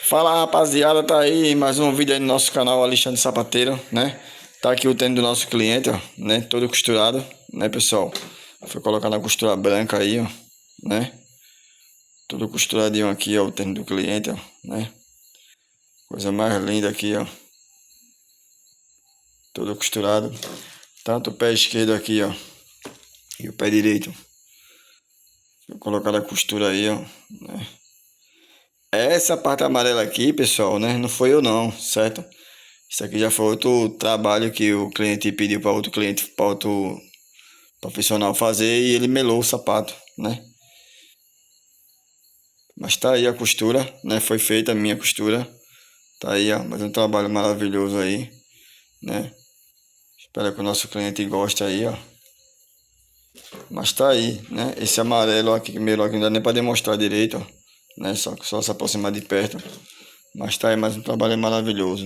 Fala rapaziada, tá aí mais um vídeo aí no nosso canal Alexandre Sapateiro, né? Tá aqui o tênis do nosso cliente, ó, né? Todo costurado, né, pessoal? Foi colocar na costura branca aí, ó, né? Todo costuradinho aqui, ó, o tênis do cliente, ó, né? Coisa mais linda aqui, ó. Todo costurado. Tanto o pé esquerdo aqui, ó, e o pé direito. Vou colocar a costura aí, ó, né? Essa parte amarela aqui, pessoal, né? Não foi eu não, certo? Isso aqui já foi outro trabalho que o cliente pediu para outro cliente, para outro profissional fazer e ele melou o sapato, né? Mas tá aí a costura, né? Foi feita a minha costura. Tá aí, ó, mais um trabalho maravilhoso aí, né? Espero que o nosso cliente goste aí, ó. Mas tá aí, né? Esse amarelo aqui que melou aqui não dá nem para demonstrar direito, ó, né? Só se aproximar de perto. Mas tá aí mais um trabalho maravilhoso.